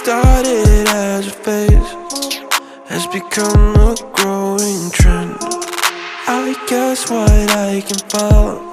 started as a phase has become a growing trend. I guess what I can follow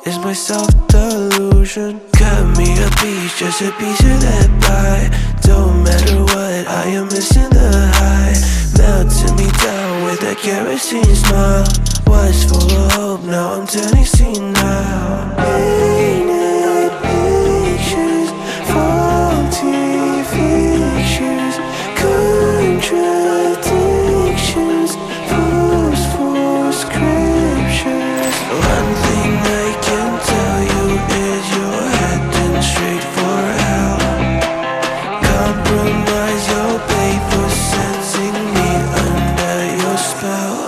is my self-delusion. Cut me a piece, just a piece of that pie. Don't matter what, I am missing the high. Melting me down with a kerosene smile. Was full of hope, now I'm turning senile. Painted pictures, faulty fictions, contradictions, false scriptures. One thing I can tell you is you're heading straight for hell. Compromise your pay for sensing me under your spell.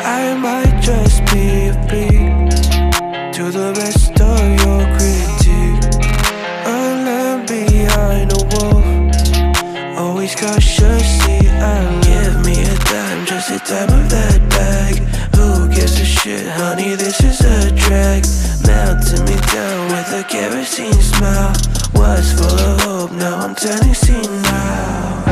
I might just be a freak to the rest of your critique. A lamb behind a wolf, always cautiously alert. Give me a dime, just a dime of that bag. Who gives a shit, honey, this is a drag. Melting me down with a kerosene smile. Was full of hope, now I'm turning senile.